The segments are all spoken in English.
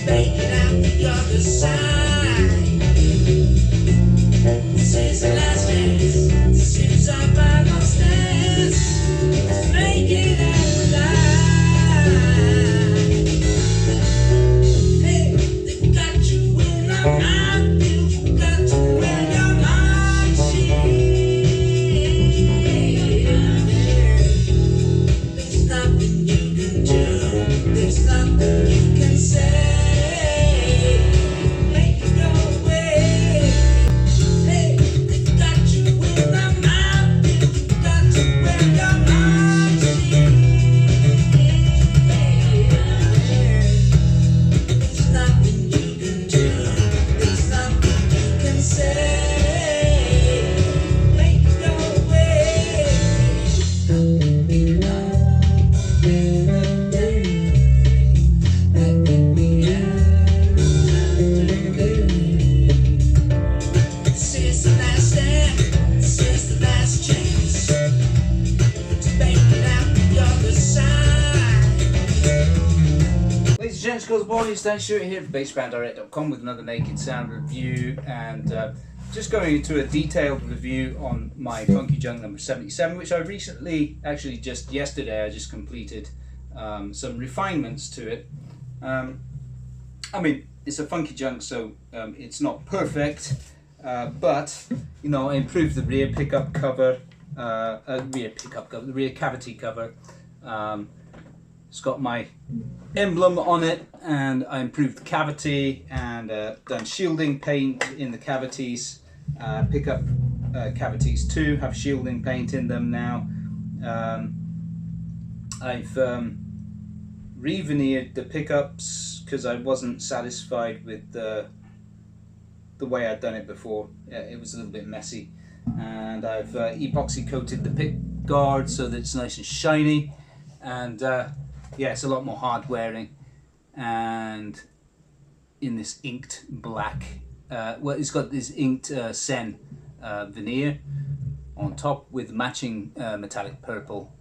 make it out the other side. This is the last chance. This is our final stance. Make it out alive. Hey, they got you in the mind. You got to wear your mind sheet. There's nothing you can do. There's nothing you can say. Make it go away. Hey, they got you in the mind. You got to wear your mind sheet. There's nothing you can do. There's nothing you can say. Make it go away. This is the last stand. This is the last chance. To make it out the other side. Ladies and gents, girls, boys, Dan Stewart here from bassbanddirect.com with another Naked Sound review, and just going into a detailed review on my Funky Junk number 77, which I recently, actually just yesterday, I just completed some refinements to it. I mean, it's a Funky Junk, so it's not perfect, but you know, I improved the rear pickup cover, the rear cavity cover. It's got my emblem on it, and I improved the cavity and done shielding paint in the cavities. Pickup cavities too have shielding paint in them now. I've re-veneered the pickups because I wasn't satisfied with the way I'd done it before. It was a little bit messy, and I've epoxy coated the pick guard so that it's nice and shiny, and yeah, it's a lot more hard wearing, and in this inked black, well, it's got this inked Sen veneer on top with matching metallic purple,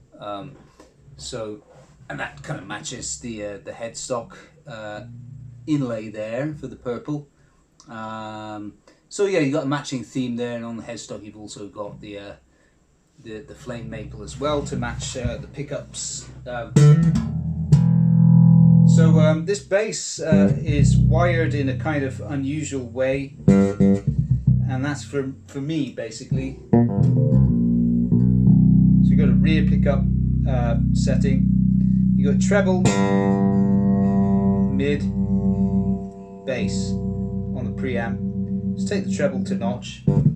so, and that kind of matches the headstock inlay there for the purple. So yeah, you got a matching theme there, and on the headstock you've also got the flame maple as well to match the pickups. So this bass is wired in a kind of unusual way, and that's for me basically. So you got a rear pickup setting, you got treble, mid, bass on the preamp. Just take the treble to notch. And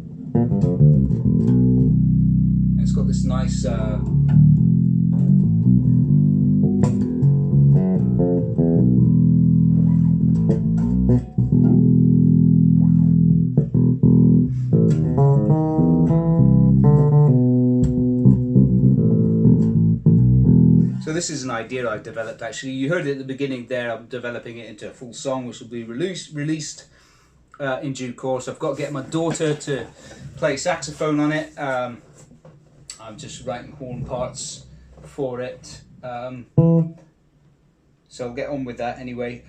it's got this nice so this is an idea I developed actually. You heard it at the beginning there. I'm developing it into a full song which will be released in due course. I've got to get my daughter to play saxophone on it. I'm just writing horn parts for it. So I'll get on with that anyway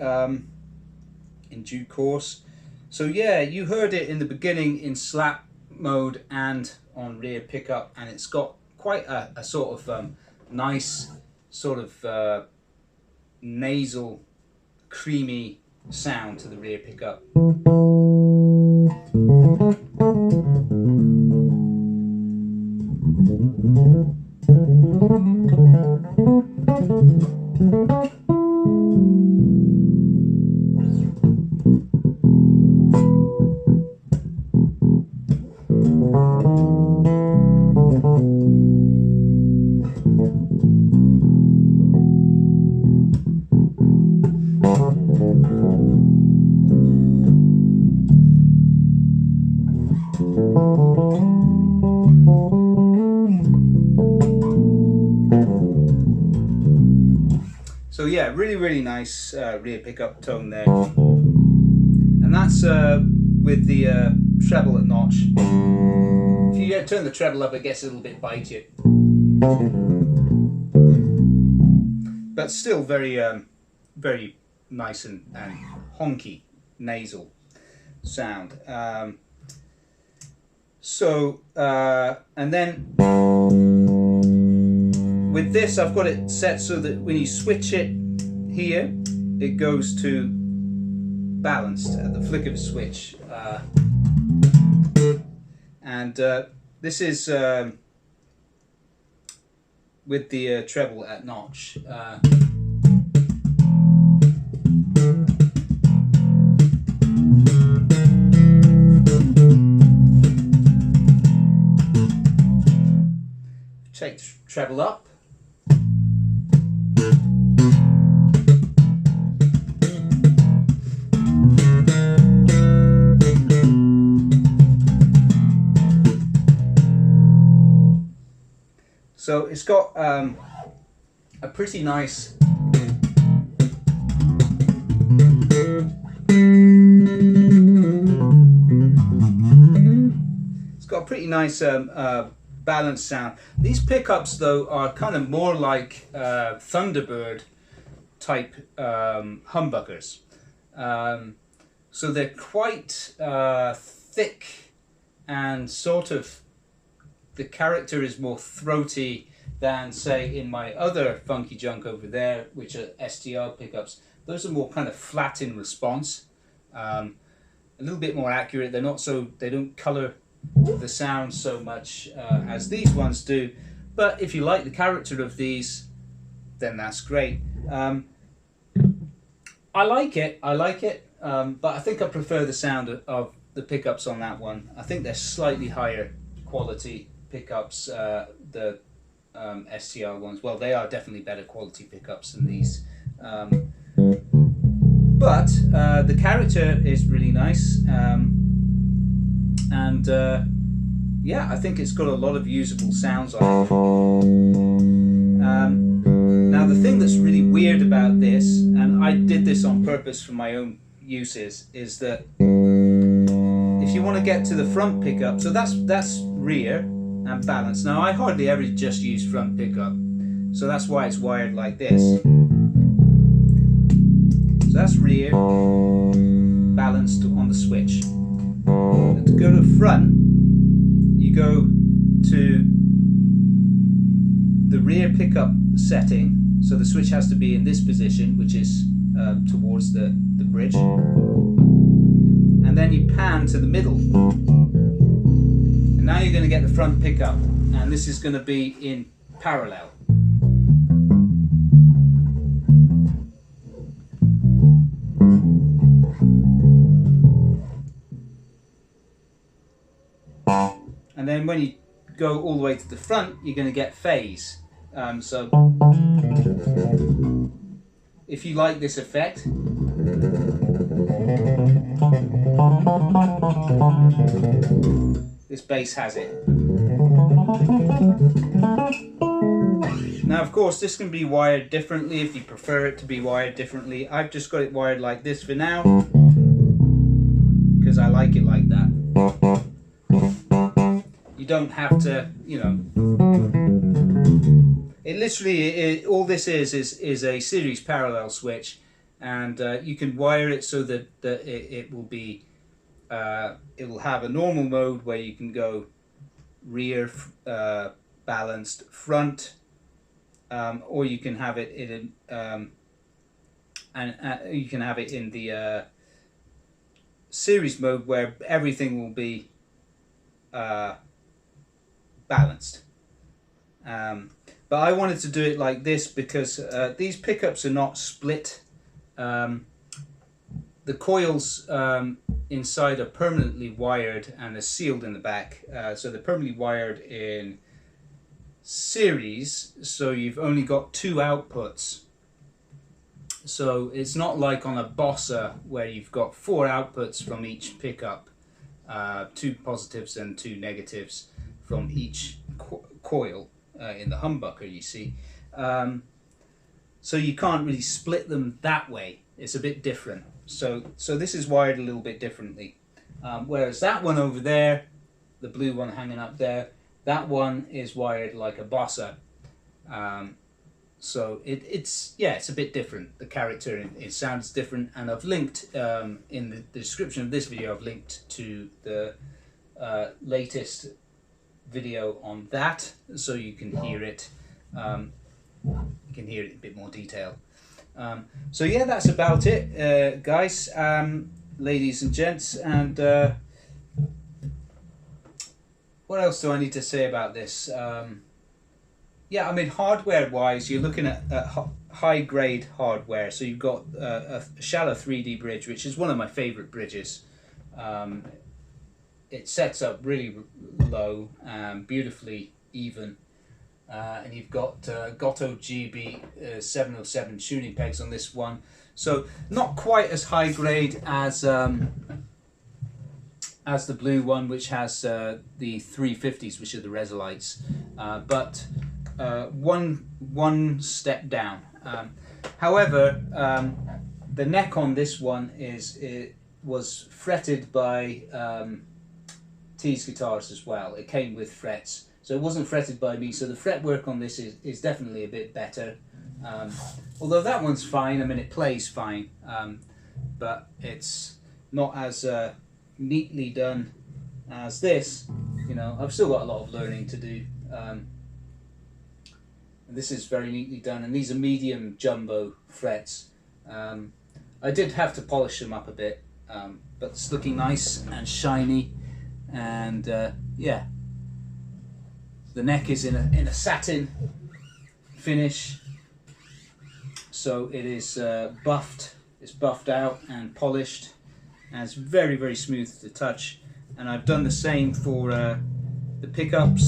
in due course. So yeah, you heard it in the beginning in slap mode and on rear pickup, and it's got quite a sort of nice sort of nasal, creamy sound to the rear pickup. So yeah, really nice rear pickup tone there, and that's with the treble at notch. If you turn the treble up, it gets a little bit bitey, but still very nice and honky nasal sound. And then with this I've got it set so that when you switch it here, it goes to balanced at the flick of a switch. This is with the treble at notch. Take the treble up. So it's got a pretty nice balanced sound. These pickups though are kind of more like Thunderbird type humbuckers. So they're quite thick and sort of, the character is more throaty than say in my other funky junk over there, which are STR pickups. Those are more kind of flat in response, a little bit more accurate. They're not so, they don't color the sound so much as these ones do. But if you like the character of these, then that's great. I like it, but I think I prefer the sound of the pickups on that one. I think they're slightly higher quality pickups, the STR ones. Well, they are definitely better quality pickups than these. But the character is really nice, yeah, I think it's got a lot of usable sounds on it. Now the thing that's really weird about this, and I did this on purpose for my own uses, is that if you want to get to the front pickup, so that's rear and balance. Now I hardly ever just use front pickup, so that's why it's wired like this. So that's rear, balanced on the switch. And to go to front, you go to the rear pickup setting, so the switch has to be in this position, which is towards the bridge, and then you pan to the middle, and now you're going to get the front pickup, and this is going to be in parallel. And then when you go all the way to the front, you're going to get phase. So if you like this effect, this bass has it. Now of course this can be wired differently if you prefer it to be wired differently. I've just got it wired like this for now because I like it like that. You don't have to, you know, it literally, all this is a series parallel switch, and you can wire it so that it will be, it will have a normal mode where you can go rear, balanced, front, or you can have it in, you can have it in the series mode where everything will be balanced. But I wanted to do it like this because these pickups are not split. The coils inside are permanently wired and are sealed in the back. So they're permanently wired in series, so you've only got two outputs. So it's not like on a Bossa where you've got four outputs from each pickup, two positives and two negatives from each coil in the humbucker, you see. So you can't really split them that way. It's a bit different. So this is wired a little bit differently. Whereas that one over there, the blue one hanging up there, that one is wired like a Bossa. So it's a bit different. The character in sound is different, and I've linked in the description of this video. I've linked to the latest video on that, so you can hear it. You can hear it in a bit more detail. So yeah, that's about it, guys, ladies and gents, and what else do I need to say about this? Yeah, I mean, hardware-wise, you're looking at high-grade hardware. So you've got a shallow 3D bridge, which is one of my favourite bridges. It sets up really low, beautifully even. And you've got Goto GB 707 tuning pegs on this one. So not quite as high-grade as the blue one, which has the 350s, which are the Resolites, but one step down. However, the neck on this one was fretted by T's guitars as well. It came with frets, so it wasn't fretted by me. So the fretwork on this is definitely a bit better. Although that one's fine. I mean, it plays fine, but it's not as neatly done as this. You know, I've still got a lot of learning to do. This is very neatly done, and these are medium jumbo frets. I did have to polish them up a bit, but it's looking nice and shiny, and yeah, the neck is in a satin finish, so it is buffed. It's buffed out and polished, and it's very, very smooth to touch. And I've done the same for the pickup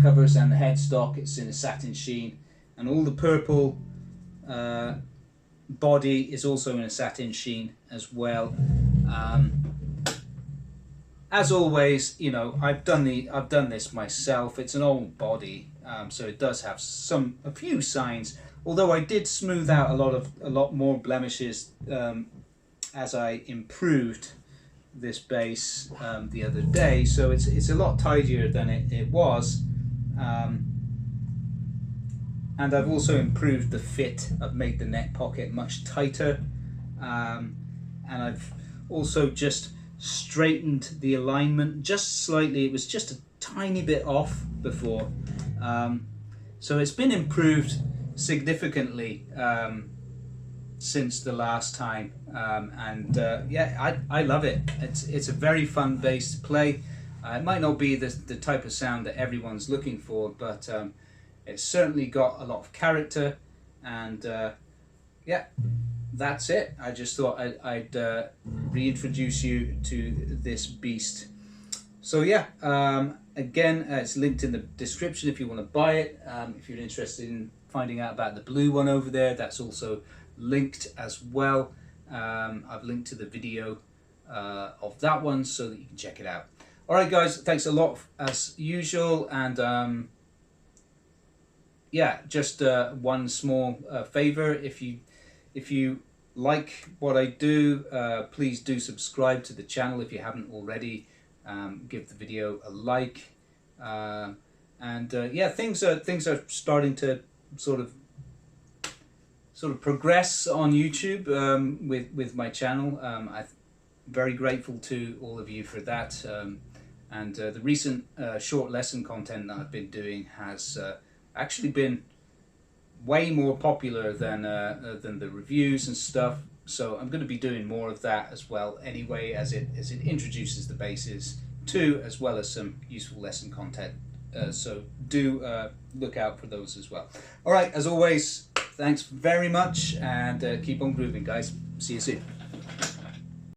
covers and the headstock. It's in a satin sheen, and all the purple body is also in a satin sheen as well. As always, you know, I've done this myself. It's an old body, so it does have a few signs. Although I did smooth out a lot more blemishes as I improved this bass the other day, so it's a lot tidier than it was, and I've also improved the fit. I've made the neck pocket much tighter, and I've also just straightened the alignment just slightly. It was just a tiny bit off before, so it's been improved significantly since the last time, and yeah, I love it. It's a very fun bass to play. It might not be the type of sound that everyone's looking for, but it's certainly got a lot of character, and yeah, that's it. I just thought I'd reintroduce you to this beast. So yeah, again, it's linked in the description if you want to buy it. If you're interested in finding out about the blue one over there, that's also linked as well. I've linked to the video of that one so that you can check it out. Alright guys, thanks a lot as usual, and yeah, just one small favor. If you like what I do, please do subscribe to the channel if you haven't already. Give the video a like, and yeah, things are starting to sort of progress on YouTube with my channel. I'm very grateful to all of you for that, and the recent short lesson content that I've been doing has actually been way more popular than the reviews and stuff. So I'm going to be doing more of that as well anyway, as it introduces the basses too, as well as some useful lesson content. So do look out for those as well. Alright, as always, thanks very much, and keep on grooving, guys. See you soon.